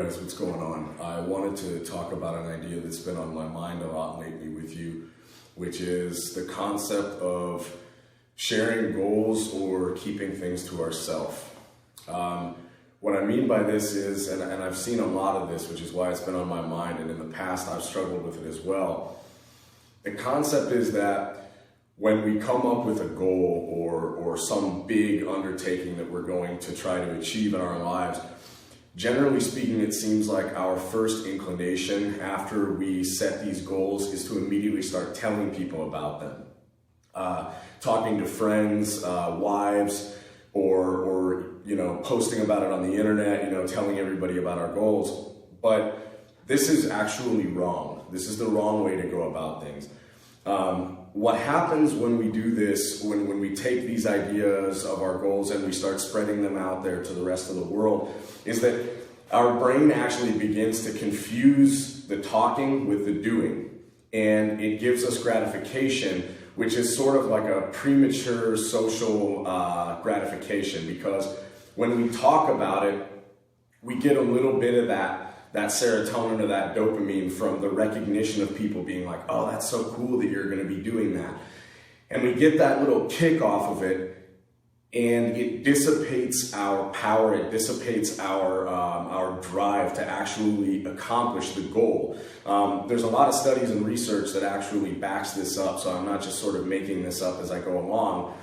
guys, what's going on? I wanted to talk about an idea that's been on my mind a lot lately with you, which is the concept of sharing goals or keeping things to ourselves. What I mean by this is, and I've seen a lot of this, which is why it's been on my mind, and in the past I've struggled with it as well. The concept is that when we come up with a goal or some big undertaking that we're going to try to achieve in our lives, generally speaking, it seems like our first inclination after we set these goals is to immediately start telling people about them. Talking to friends, wives, or posting about it on the internet, telling everybody about our goals. But this is actually wrong. This is the wrong way to go about things. What happens when we do this, when we take these ideas of our goals and we start spreading them out there to the rest of the world, is that our brain actually begins to confuse the talking with the doing. And it gives us gratification, which is sort of like a premature social gratification, because when we talk about it, we get a little bit of that serotonin or that dopamine from the recognition of people being like, oh, that's so cool that you're going to be doing that. And we get that little kick off of it, and it dissipates our power, it dissipates our drive to actually accomplish the goal. There's a lot of studies and research that actually backs this up, so I'm not just sort of making this up as I go along.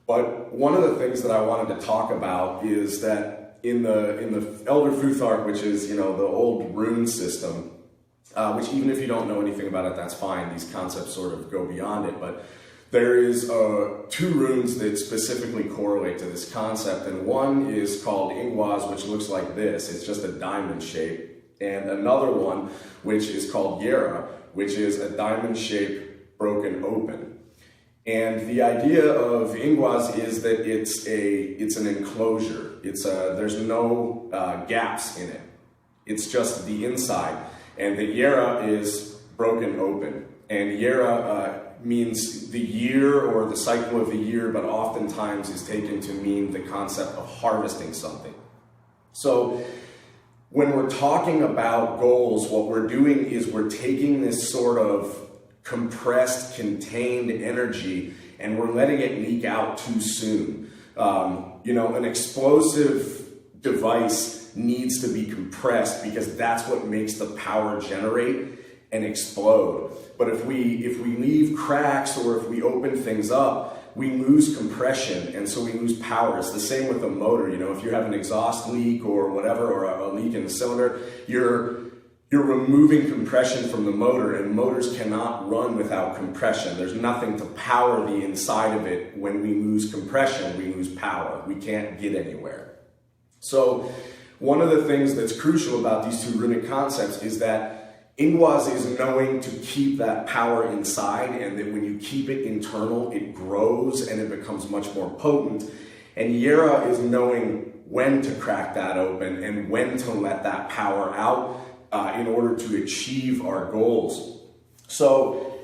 But one of the things that I wanted to talk about is that in the Elder Futhark, which is the old rune system, which even if you don't know anything about it, that's fine. These concepts sort of go beyond it, but there is 2 runes that specifically correlate to this concept, and one is called Ingwaz, which looks like this. It's just a diamond shape, and another one, which is called Yera, which is a diamond shape broken open. And the idea of Ingwaz is that it's an enclosure. There's no gaps in it. It's just the inside. And the Yera is broken open. And Yera means the year or the cycle of the year, but oftentimes is taken to mean the concept of harvesting something. So when we're talking about goals, what we're doing is we're taking this sort of compressed, contained energy, and we're letting it leak out too soon. An explosive device needs to be compressed because that's what makes the power generate and explode. But if we leave cracks or if we open things up, we lose compression, and so we lose power. It's the same with a motor. If you have an exhaust leak or whatever, or a leak in the cylinder, you're removing compression from the motor, and motors cannot run without compression. There's nothing to power the inside of it. When we lose compression, we lose power. We can't get anywhere. So one of the things that's crucial about these 2 runic concepts is that Ingwaz is knowing to keep that power inside, and that when you keep it internal, it grows and it becomes much more potent. And Yera is knowing when to crack that open and when to let that power out in order to achieve our goals. So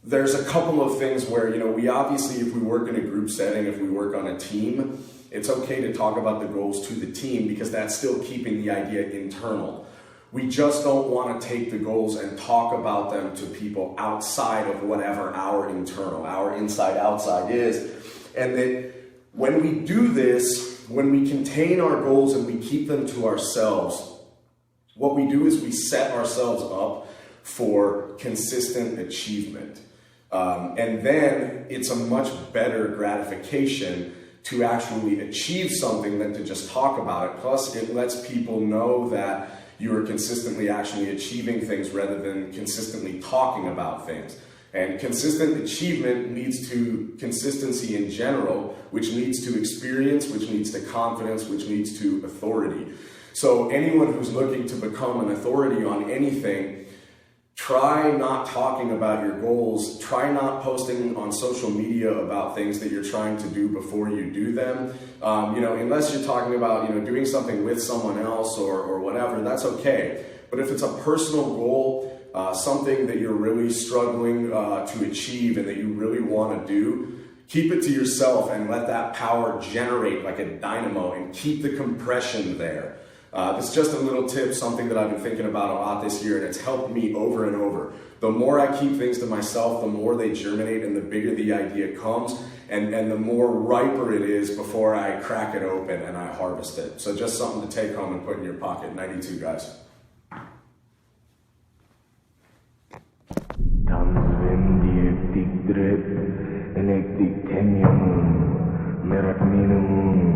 there's a couple of things where, we obviously, if we work in a group setting, if we work on a team, it's okay to talk about the goals to the team because that's still keeping the idea internal. We just don't want to take the goals and talk about them to people outside of whatever our inside outside is. And that when we do this, when we contain our goals and we keep them to ourselves, what we do is we set ourselves up for consistent achievement. And then it's a much better gratification to actually achieve something than to just talk about it. Plus, it lets people know that you are consistently actually achieving things rather than consistently talking about things. And consistent achievement leads to consistency in general, which leads to experience, which leads to confidence, which leads to authority. So anyone who's looking to become an authority on anything, try not talking about your goals. Try not posting on social media about things that you're trying to do before you do them. Unless you're talking about, doing something with someone else or whatever, that's okay. But if it's a personal goal, something that you're really struggling to achieve and that you really want to do, keep it to yourself and let that power generate like a dynamo and keep the compression there. This is just a little tip, something that I've been thinking about a lot this year, and it's helped me over and over. The more I keep things to myself, the more they germinate and the bigger the idea comes, and the more riper it is before I crack it open and I harvest it. So just something to take home and put in your pocket. 92, guys. Merat minimum